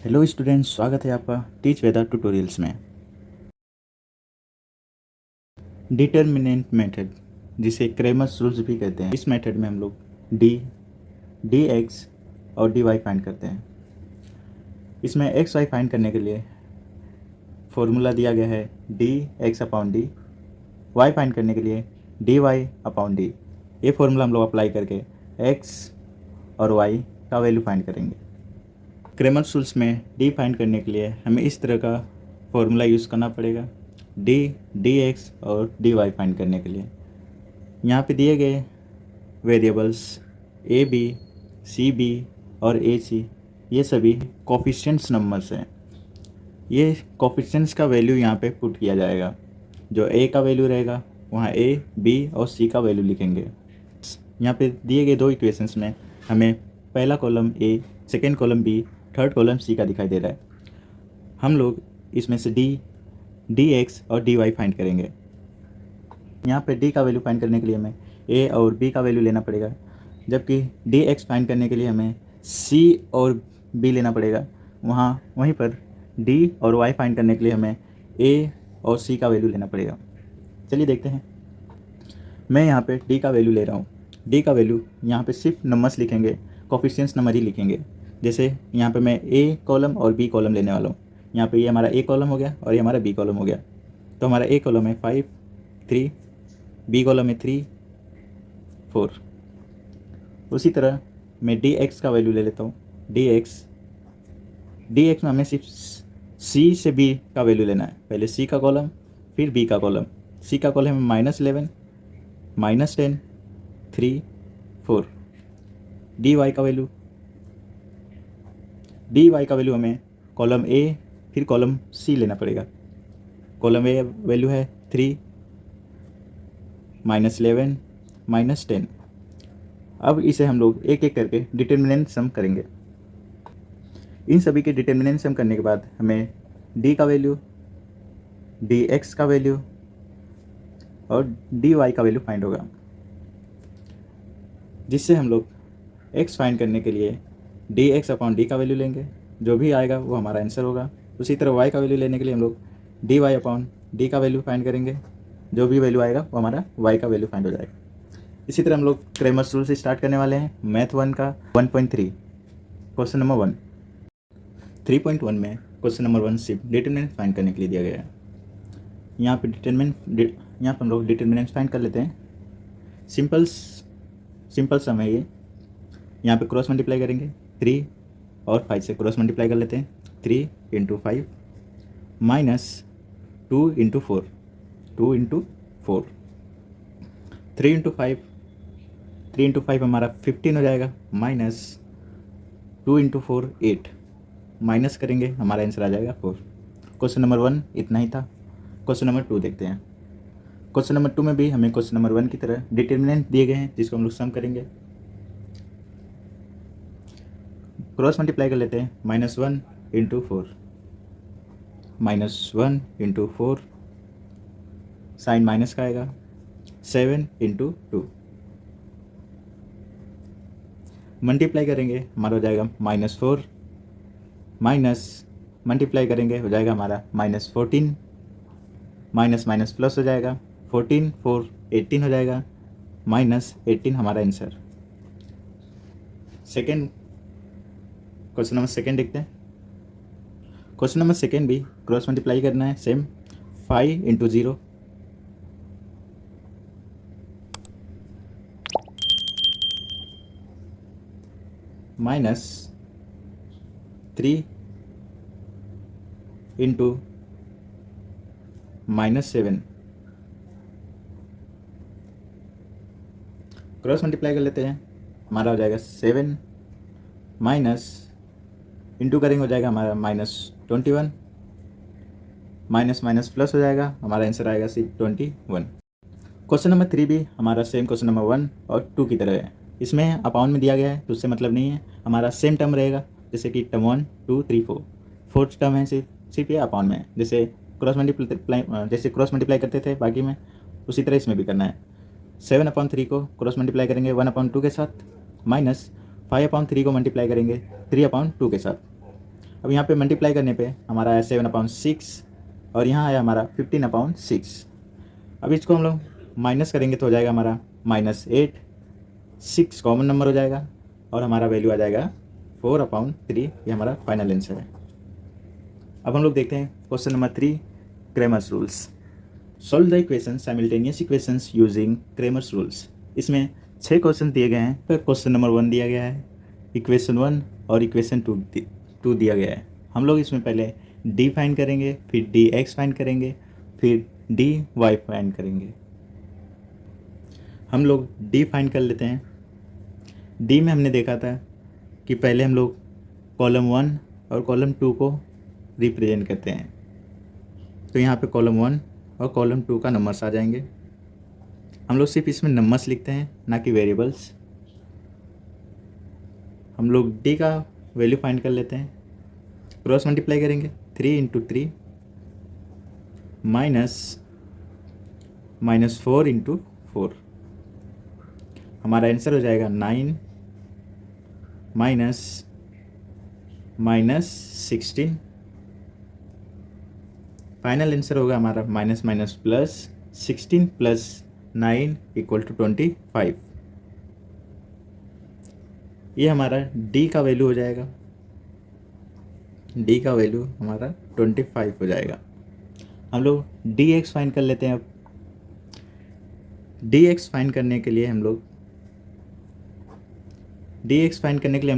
Hello students, स्वागत है आपका टीच वेदा ट्यूटोरियल्स में। डिटर्मिनेंट मेथड, जिसे क्रेमर्स रूल्स भी कहते हैं, इस मेथड में हम लोग डी एक्स और डी वाई फाइंड करते हैं। इसमें एक्स वाई फाइंड करने के लिए फॉर्मूला दिया गया है D X upon D, Y find करने के लिए डी वाई अपॉन डी। ये फॉर्मूला हम लोग अप्लाई करके एक्स और वाई का वैल्यू फाइंड करेंगे। क्रेमर्स रूल्स में डी फाइंड करने के लिए हमें इस तरह का फॉर्मूला यूज़ करना पड़ेगा डी एक्स और डी वाई फाइंड करने के लिए। यहाँ पे दिए गए variables A B, C B और ए सी, ये सभी कोफिशिएंट्स नंबर्स हैं। ये कोफिशिएंट्स का वैल्यू यहाँ पे पुट किया जाएगा। जो ए का वैल्यू रहेगा वहाँ ए, बी और सी का वैल्यू लिखेंगे। यहाँ पे दिए गए दो इक्वेशंस में हमें पहला column A, second column B, third column C का दिखाई दे रहा है। हम लोग इसमें से डी एक्स और डी वाई फाइंड करेंगे। यहाँ पे डी का वैल्यू फाइंड करने के लिए हमें ए और बी का वैल्यू लेना पड़ेगा, जबकि डी एक्स फाइंड करने के लिए हमें सी और बी लेना पड़ेगा। वहीं पर डी और वाई फाइंड करने के लिए हमें ए और सी का वैल्यू लेना पड़ेगा। चलिए देखते हैं। मैं यहाँ पे डी का वैल्यू ले रहा हूँ। डी का वैल्यू यहाँ पे सिर्फ नंबर्स लिखेंगे, कोफिशिएंट्स नंबर ही लिखेंगे। जैसे यहाँ पे मैं ए कॉलम और बी कॉलम लेने वाला हूँ। यहाँ पे ये हमारा ए कॉलम हो गया और ये हमारा बी कॉलम हो गया। तो हमारा ए कॉलम है 5, 3, बी कॉलम है 3, 4। उसी तरह मैं डी एक्स का वैल्यू ले लेता हूँ। डी एक्स में हमें सिर्फ सी से बी का वैल्यू लेना है। पहले सी का कॉलम, फिर बी का कॉलम। सी का कॉलम है -11, -10, 3, 4। डी वाई का वैल्यू हमें कॉलम ए फिर कॉलम सी लेना पड़ेगा। कॉलम ए वैल्यू है 3, -11, -10। अब इसे हम लोग एक एक करके डिटर्मिनेंट सम करेंगे। इन सभी के डिटर्मिनेंट सम करने के बाद हमें डी का वैल्यू, डी एक्स का वैल्यू और डी वाई का वैल्यू फाइंड होगा, जिससे हम लोग एक्स फाइंड करने के लिए डी एक्स अपॉन डी का वैल्यू लेंगे। जो भी आएगा वो हमारा आंसर होगा। उसी तरह वाई का वैल्यू लेने के लिए हम लोग डी वाई अपॉन डी का वैल्यू फाइंड करेंगे। जो भी वैल्यू आएगा वो हमारा वाई का वैल्यू फाइंड हो जाएगा। इसी तरह हम लोग क्रेमर्स रूल से स्टार्ट करने वाले हैं। मैथ 1 का 1.3 क्वेश्चन नंबर 1। 3.1 में क्वेश्चन नंबर 1 सिर्फ डिटरमिनेंट फाइंड करने के लिए दिया गया है। यहाँ पे हम लोग डिटरमिनेंट फाइंड कर लेते हैं। सिंपल सम है ये। यहाँ पे क्रॉस मल्टीप्लाई करेंगे। 3 और 5 से क्रॉस मल्टीप्लाई कर लेते हैं। 3 × 5 -2 × 4, 2 × 4। 3 × 5 हमारा 15 हो जाएगा, -2 × 4 8, माइनस करेंगे हमारा आंसर आ जाएगा 4। क्वेश्चन नंबर 1 इतना ही था। क्वेश्चन नंबर 2 देखते हैं। क्वेश्चन नंबर 2 में भी हमें क्वेश्चन नंबर 1 की तरह डिटर्मिनेंट दिए गए हैं, जिसको हम लोग सम करेंगे। क्रॉस मल्टीप्लाई कर लेते हैं। -1 × 4, -1 × 4, साइन माइनस का आएगा। 7 × 2 मल्टीप्लाई करेंगे हमारा हो जाएगा -4, माइनस मल्टीप्लाई करेंगे हो जाएगा हमारा -14, माइनस माइनस प्लस हो जाएगा। 14 4 18 हो जाएगा, -18 हमारा आंसर। क्वेश्चन नंबर सेकेंड देखते हैं। क्वेश्चन नंबर सेकेंड भी क्रॉस मल्टीप्लाई करना है सेम। 5 × 0, -3 × -7। क्रॉस मल्टीप्लाई कर लेते हैं, हमारा हो जाएगा 7, माइनस इंटू करेंगे हो जाएगा हमारा -21, माइनस माइनस प्लस हो जाएगा, हमारा आंसर आएगा सिर्फ 21। क्वेश्चन नंबर 3 भी हमारा सेम क्वेश्चन नंबर 1 और 2 की तरह है। इसमें अपाउंड में दिया गया है तो उससे मतलब नहीं है, हमारा सेम टर्म रहेगा। जैसे कि टर्म 1 2 3 4, फोर्थ टर्म है सिर्फ ये अपाउंड में है। जैसे क्रॉस मल्टीप्लाई करते थे बाकी में, उसी तरह इसमें भी करना है। 7/3 को क्रॉस मल्टीप्लाई करेंगे 1/2 के साथ, -5/3 को मल्टीप्लाई करेंगे 3/2 के साथ। अब यहाँ पे मल्टीप्लाई करने पे हमारा आया 7/6 और यहाँ आया हमारा 15/6। अब इसको हम लोग माइनस करेंगे तो हो जाएगा हमारा -8, 6 कॉमन नंबर हो जाएगा और हमारा वैल्यू आ जाएगा 4/3। ये हमारा फाइनल आंसर है। अब हम लोग देखते हैं question number 3, Cramer's rules. Solve the equation simultaneous equations using Cramer's rules. इसमें 6 क्वेश्चन दिए गए हैं। फिर क्वेश्चन नंबर 1 दिया गया है, इक्वेशन 1 और इक्वेशन 2 दिया गया है। हम लोग इसमें पहले डी फाइंड करेंगे, फिर डी एक्स फाइंड करेंगे, फिर डी वाई फाइंड करेंगे। हम लोग डी फाइंड कर लेते हैं। डी में हमने देखा था कि पहले हम लोग कॉलम 1 और कॉलम 2 को रिप्रेजेंट करते हैं। तो यहाँ पे कॉलम 1 और कॉलम 2 का नंबर्स आ जाएंगे। हम लोग सिर्फ इसमें नंबर्स लिखते हैं, ना कि वेरिएबल्स। हम लोग डी का वैल्यू फाइंड कर लेते हैं। क्रॉस मल्टीप्लाई करेंगे, 3 × 3 -4 × 4। हमारा आंसर हो जाएगा 9 -16। फाइनल आंसर होगा हमारा -, 16 + 9 = 25। ये हमारा डी का वैल्यू हो जाएगा। डी का वैल्यू हमारा 25 हो जाएगा। हम लोग डी एक्स फाइंड कर लेते हैं। अब डी एक्स फाइंड करने के लिए हम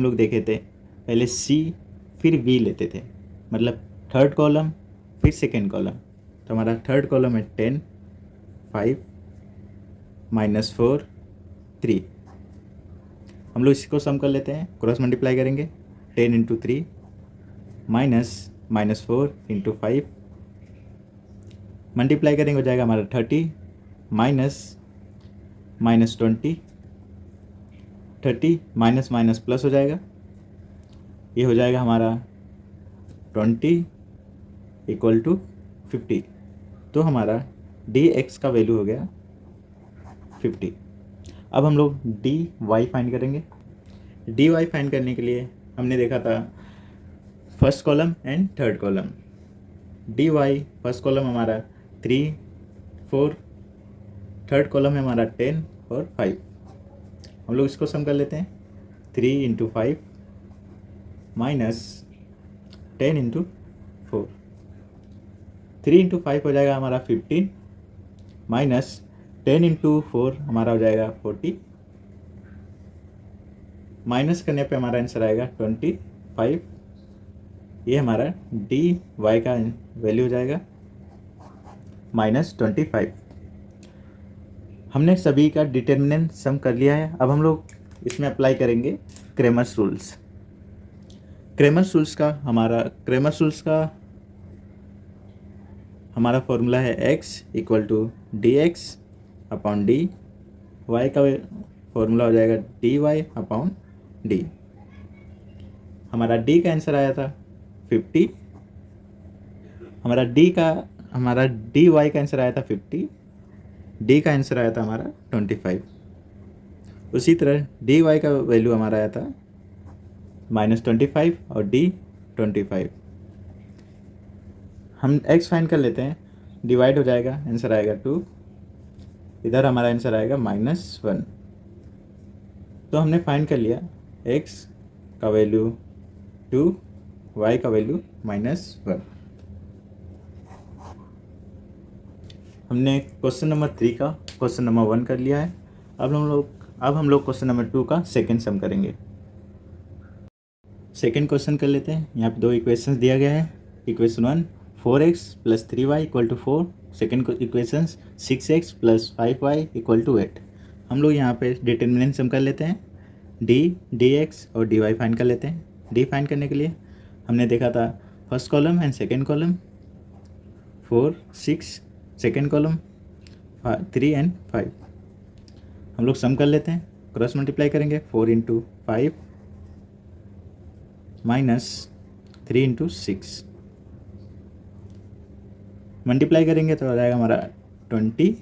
लोग देखे थे पहले सी फिर वी लेते थे, मतलब थर्ड कॉलम फिर सेकेंड कॉलम। तो हमारा थर्ड कॉलम है 10, 5, -4, 3। हम लोग इसको सम कर लेते हैं, क्रॉस मल्टीप्लाई करेंगे, 10 × 3 -4 × 5 मल्टीप्लाई करेंगे हो जाएगा हमारा 30 -20, 30 माइनस प्लस हो जाएगा। ये हो जाएगा हमारा 20 = 50। तो हमारा डी एक्स का वैल्यू हो गया 50। अब हम लोग डी वाई फाइंड करेंगे। डी वाई फाइंड करने के लिए हमने देखा था first column and third column. D Y first column हमारा 3, 4, थर्ड कॉलम है हमारा 10 और 5। हम लोग इसको सम कर लेते हैं, 3 × 5 -10 × 4। 3 × 5 हो जाएगा हमारा 15 -10 × 4 हमारा हो जाएगा 40। माइनस करने पे हमारा आंसर आएगा 25। ये हमारा डी वाई का वैल्यू हो जाएगा -25। हमने सभी का डिटर्मिनेंट सम कर लिया है। अब हम लोग इसमें अप्लाई करेंगे क्रेमर्स रूल्स। क्रेमर्स रूल्स का हमारा फॉर्मूला है x = dx/d। y का फॉर्मूला हो जाएगा dy/d। हमारा d का आंसर आया था 50। हमारा dy का आंसर आया था 50। d का आंसर आया था हमारा 25। उसी तरह dy का वैल्यू हमारा आया था -25 और d 25। हम x फाइंड कर लेते हैं, डिवाइड हो जाएगा, आंसर आएगा 2। इधर हमारा आंसर आएगा -1। तो हमने फाइंड कर लिया x का वैल्यू 2, y का वैल्यू -1। हमने क्वेश्चन नंबर 3 का क्वेश्चन नंबर 1 कर लिया है। अब हम लोग क्वेश्चन नंबर 2 का सेकंड सम करेंगे। सेकंड क्वेश्चन कर लेते हैं। यहाँ पे 2 इक्वेशंस दिया गया है। Equation 1 4x + 3y = 4। Second equation 6x + 5y = 8। हम लोग यहाँ पे डिटर्मिनेंट सम कर लेते हैं। डी एक्स और डी वाई फाइंड कर लेते हैं। डी फाइंड करने के लिए हमने देखा था first column and second column, 4, 6, second column 3 and 5। हम लोग सम कर लेते हैं, क्रॉस मल्टीप्लाई करेंगे, 4 × 5 -3 × 6 मल्टीप्लाई करेंगे तो आ जाएगा हमारा 20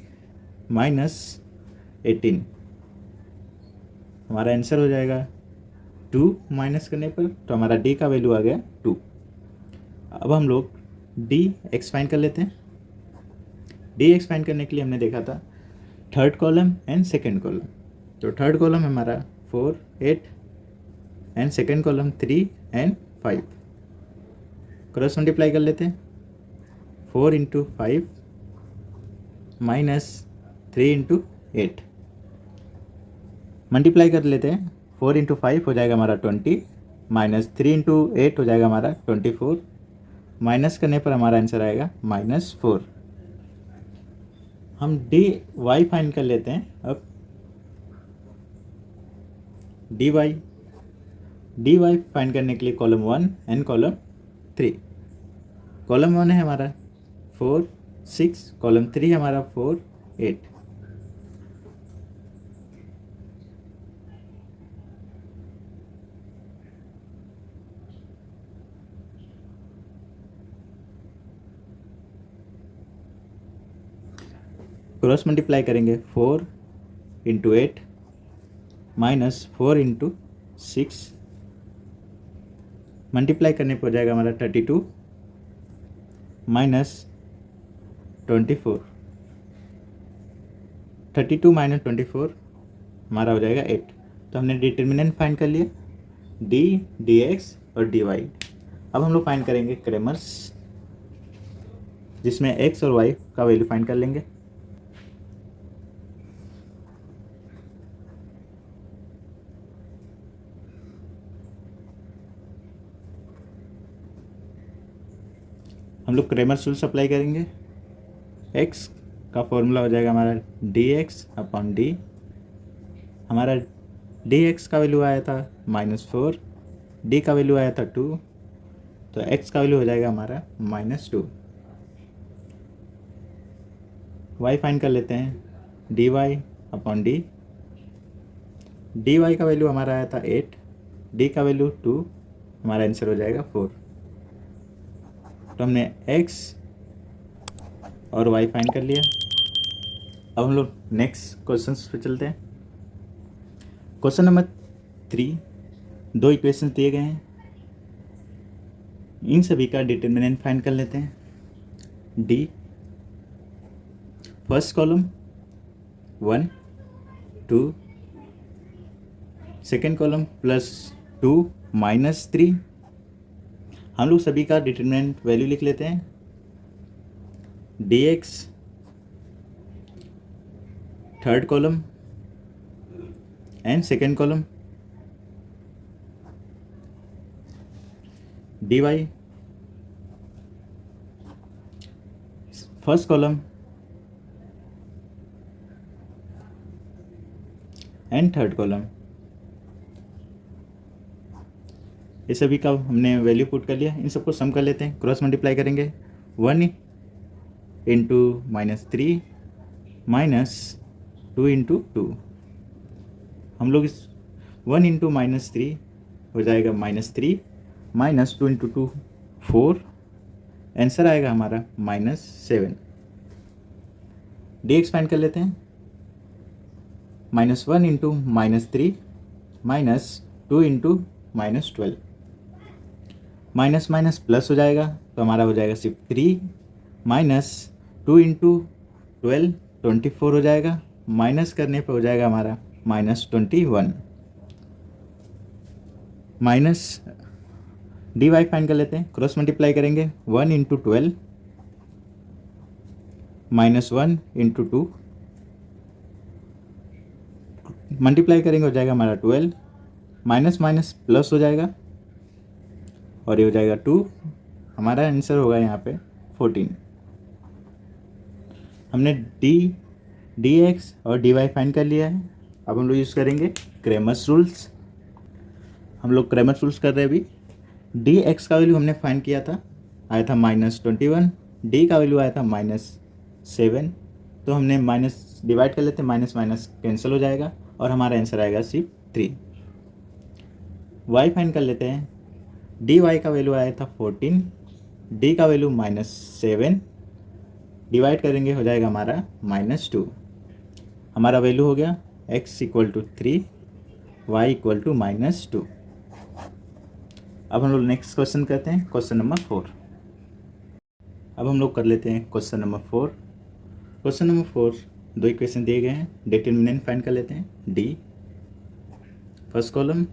-18। हमारा आंसर हो जाएगा 2 माइनस करने पर, तो हमारा डी का वैल्यू आ गया 2। अब हम लोग डी एक्स फाइंड कर लेते हैं। डी एक्स फाइंड करने के लिए हमने देखा था third column and second column. तो थर्ड कॉलम हमारा 4 8 and second column 3 and 5। Cross multiply कर लेते हैं। 4 इंटू 5 माइनस 3 इंटू 8। मल्टीप्लाई कर लेते हैं। 4 इंटू 5 हो जाएगा हमारा 20, माइनस 3 इंटू 8 हो जाएगा हमारा 24, माइनस करने पर हमारा आंसर आएगा -4। हम डी वाई फाइंड कर लेते हैं। अब डी वाई फाइंड करने के लिए कॉलम 1 एंड कॉलम 3। कॉलम 1 है हमारा 4 6, कॉलम 3 हमारा 4 8। क्रॉस मल्टीप्लाई करेंगे। 4 इंटू 8 माइनस 4 इंटू 6। मल्टीप्लाई करने पर हो जाएगा हमारा 32 माइनस 24। 32 माइनस 24 हमारा हो जाएगा 8। तो हमने डिटर्मिनेंट फाइंड कर लिया, डी एक्स और डी वाई। अब हम लोग फाइंड करेंगे क्रेमर्स, जिसमें एक्स और वाई का वैल्यू फाइंड कर लेंगे। हम लोग क्रेमर्स रूल्स अप्लाई करेंगे। एक्स का फॉर्मूला हो जाएगा हमारा डी एक्स अपॉन डी। हमारा डी एक्स का वैल्यू आया था -4, डी का वैल्यू आया था 2, तो एक्स का वैल्यू हो जाएगा हमारा -2। वाई फाइंड कर लेते हैं। D Y upon D. D Y का वैल्यू हमारा आया था 8, डी का वैल्यू 2, हमारा आंसर हो जाएगा 4। तो हमने x और y फाइंड कर लिया। अब हम लोग नेक्स्ट क्वेश्चन पे चलते हैं। क्वेश्चन नंबर 3, 2 इक्वेशंस दिए गए हैं, इन सभी का डिटर्मिनेंट फाइंड कर लेते हैं। D first column 1 2, second column +2 -3। हम लोग सभी का डिटर्मिनेंट वैल्यू लिख लेते हैं। D X third column and second column, D Y first column and third column. ये सभी का हमने वैल्यू पुट कर लिया। इन सबको सम कर लेते हैं। क्रॉस मल्टीप्लाई करेंगे। 1 इंटू -3 माइनस 2 इंटू 2। हम लोग इस 1 इंटू -3 हो जाएगा -3, माइनस 2 इंटू 2 4, आंसर आएगा हमारा -7। डी एक्स फाइंड कर लेते हैं। -1 into -3 minus 2 into -12। Minus minus plus हो जाएगा, तो हमारा हो जाएगा सिर्फ 3, माइनस 2 इंटू 12 24 हो जाएगा, माइनस करने पर हो जाएगा हमारा -21। माइनस डी वाई फाइंड कर लेते हैं। क्रॉस मल्टीप्लाई करेंगे। 1 इंटू 12 -1 इंटू 2, मल्टीप्लाई करेंगे हो जाएगा हमारा 12, माइनस माइनस प्लस हो जाएगा और ये हो जाएगा 2। हमारा आंसर होगा यहाँ पे 14। हमने डी एक्स और डी वाई फाइंड कर लिया है। अब हम लोग यूज़ करेंगे क्रेमर्स रूल्स। हम लोग क्रेमर्स रूल्स कर रहे हैं अभी। डी एक्स का वैल्यू हमने फाइंड किया था, आया था -21। डी का वैल्यू आया था -7। तो हमने माइनस डिवाइड कर लेते हैं, माइनस माइनस कैंसिल हो जाएगा और हमारा आंसर आएगा सिर्फ 3। वाई फाइंड कर लेते हैं। डी वाई का वैल्यू आया था 14, डी का वैल्यू -7, डिवाइड करेंगे हो जाएगा हमारा -2। हमारा वैल्यू हो गया x = 3, y = -2। अब हम लोग नेक्स्ट क्वेश्चन करते हैं, क्वेश्चन नंबर 4। अब हम लोग कर लेते हैं क्वेश्चन नंबर 4। क्वेश्चन नंबर 4 दो इक्वेशन दिए गए हैं, डिटरमिनेंट फाइंड कर लेते हैं D first column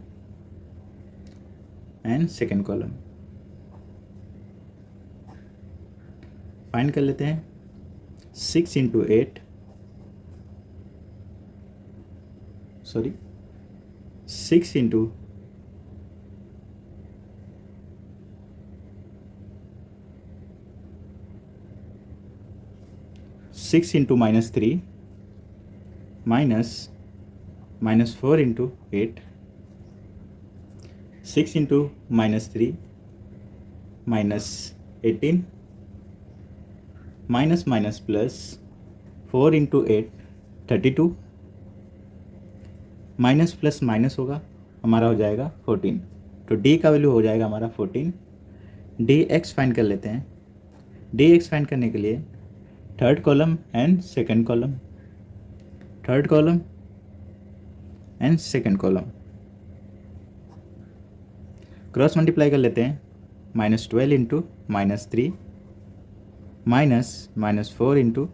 and second column. Find कर लेते हैं 6 into 8 sorry 6 into 6 into -3 -4 into 8 6 into -3 -18 minus minus plus 4 into 8 32 minus plus minus होगा हमारा हो जाएगा 14। तो डी का वैल्यू हो जाएगा हमारा 14। डी एक्स फाइंड कर लेते हैं। डी एक्स फाइंड करने के लिए third column and second column, third column and second column cross multiply कर लेते हैं। -12 into -3 -4 into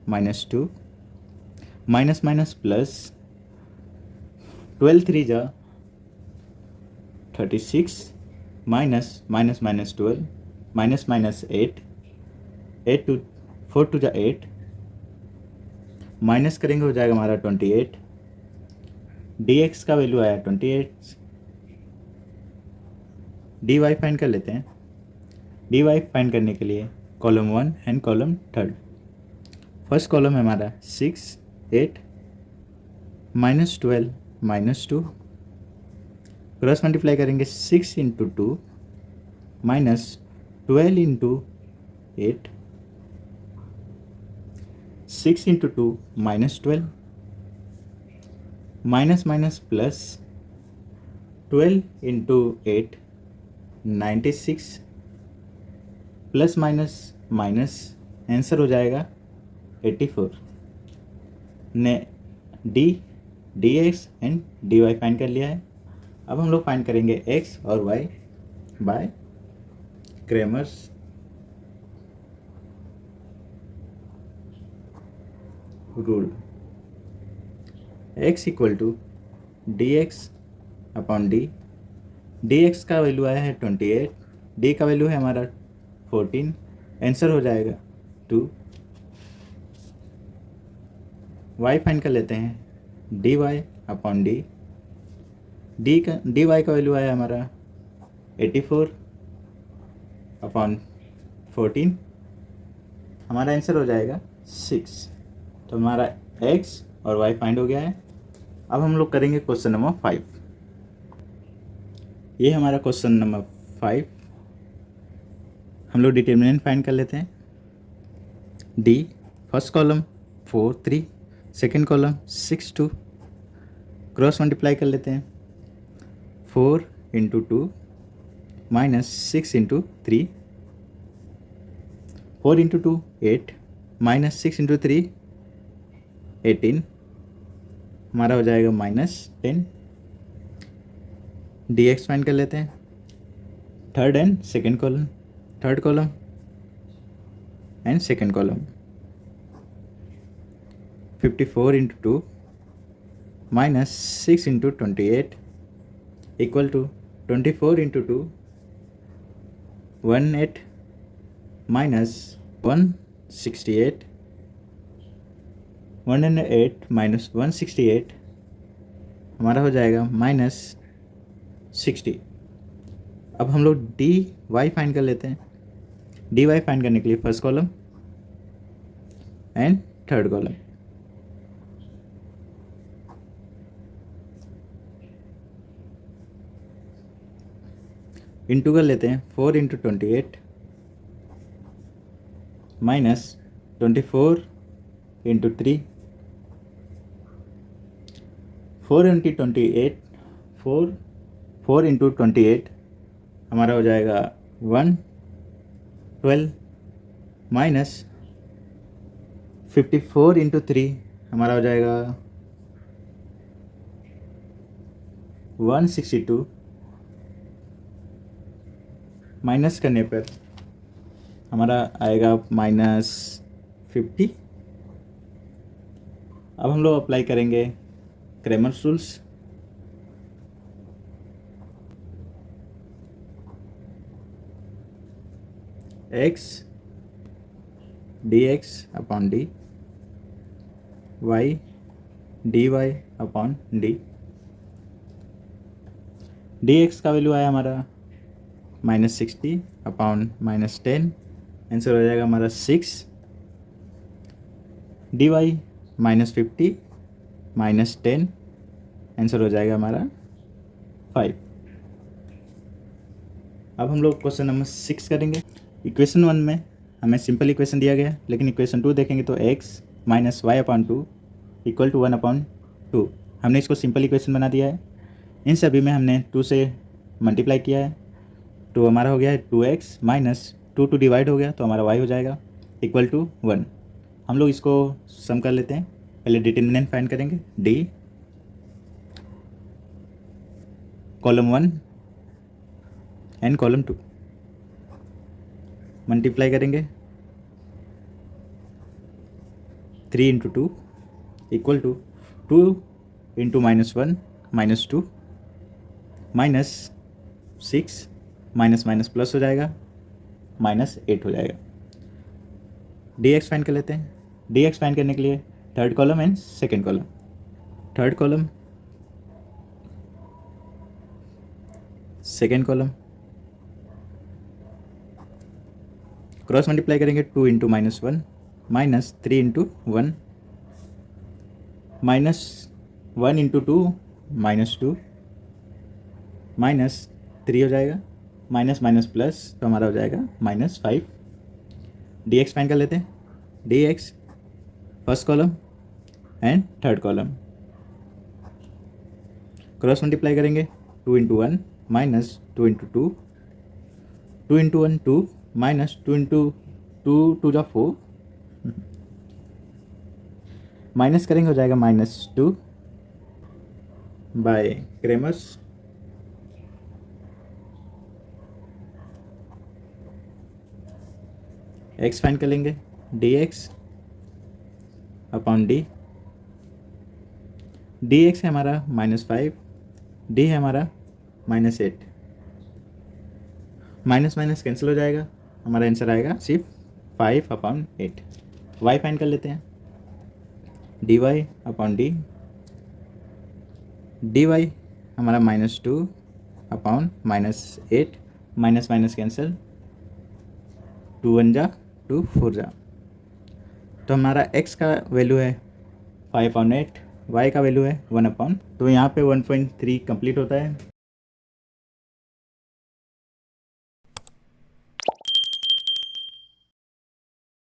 -2 minus minus plus 12 3 जा 36 minus minus minus 12 minus minus 8 8 two 4 two जा 8 माइनस करेंगे हो जाएगा हमारा 28। डी एक्स का वैल्यू आया 28। डी वाई फाइंड कर लेते हैं। डी वाई फाइंड करने के लिए column 1 and column third. First column है हमारा 6 8 -12 -2 क्रॉस मल्टीप्लाई करेंगे 6 into 2 -12 into 8 6 into 2 -12 minus minus plus 12 into 8 96 plus minus minus answer हो जाएगा 84। ने D X and D Y find कर लिया है। अब हम लोग फाइंड करेंगे एक्स और Y by Cramer's rule. X equal to D X upon D. D X का वैल्यू आया है 28, डी का वैल्यू है हमारा 14, आंसर हो जाएगा 2। वाई फाइंड कर लेते हैं D Y upon D. D Y का वैल्यू आया हमारा 84 अपॉन 14, हमारा आंसर हो जाएगा 6। तो हमारा एक्स और वाई फाइंड हो गया है। अब हम लोग करेंगे क्वेश्चन नंबर 5। ये हमारा क्वेश्चन नंबर 5। हम लोग डिटरमिनेंट फाइंड कर लेते हैं। D first column 4 3 second column 6 2 cross multiply कर लेते हैं। 4 इंटू 2 -6 इंटू 3 4 इंटू 2 8 -6 इंटू 3 18, हमारा हो जाएगा -10। डी एक्स फाइंड कर लेते हैं। Third and second column, third column and second column 54 into 2 -6 into 28 equal to 24 into 2 18 -168 108 -168, हमारा हो जाएगा -60। अब हम लोग डी वाई फाइंड कर लेते हैं। डी वाई फाइंड करने के लिए first column and third column into कर लेते हैं। 4 इंटू 28 -24 इंटू 3 4 इंटू 28 4 इंटू 28, हमारा हो जाएगा 112 -54 इंटू 3, हमारा हो जाएगा 162 माइनस करने पर हमारा आएगा -50। अब हम लोग अप्लाई करेंगे Cramer's rules. x dx upon D, y dy upon D. dx का वैल्यू आया हमारा -60 अपॉन -10, आंसर हो जाएगा हमारा 6। dy -50 -10, आंसर हो जाएगा हमारा 5। अब हम लोग क्वेश्चन नंबर 6 करेंगे। इक्वेशन 1 में हमें सिंपल इक्वेशन दिया गया है, लेकिन इक्वेशन 2 देखेंगे तो x minus Y upon 2 equal to 1 upon 2। हमने इसको सिंपल इक्वेशन बना दिया है। इन सभी में हमने 2 से मल्टीप्लाई किया है, तो हमारा हो गया है 2x माइनस 2 टू डिवाइड हो गया तो हमारा y हो जाएगा इक्वल टू 1। हम लोग इसको सम कर लेते हैं। पहले डिटर्मिनेंट फाइंड करेंगे, d column 1 and column 2 multiply करेंगे 3 into 2 equal to 2 into -1 -2 -6 minus minus plus हो जाएगा -8 हो जाएगा। dx फाइंड कर लेते हैं। dx फाइंड करने के लिए third column and second column. Third column, second column, cross multiply करेंगे 2 इंटू -1 -3 इंटू 1 -1 इंटू 2 -2 -3 हो जाएगा, माइनस माइनस प्लस तो हमारा हो जाएगा -5। dx फाइंड कर लेते हैं। dx first column and third column, cross multiply करेंगे 2 इंटू 1 -2 इंटू 2, 2 इंटू 1 2 -2 इंटू 2 2 जा 4, माइनस करेंगे हो जाएगा -2 बाय क्रेमर्स। x फाइंड कर लेंगे, dx अपॉन डी। dx है हमारा -5, d है हमारा -8, माइनस माइनस कैंसिल हो जाएगा, हमारा आंसर आएगा सिर्फ 5 अपॉन 8। y फाइंड कर लेते हैं, dy अपॉन डी। dy हमारा -2 अपॉन -8, माइनस माइनस कैंसिल, 2 1 जा 2 4 जा, तो हमारा x का वैल्यू है 5 अपॉन 8, y का वैल्यू है 1 अपॉन, तो यहाँ पे 1.3 कंप्लीट होता है।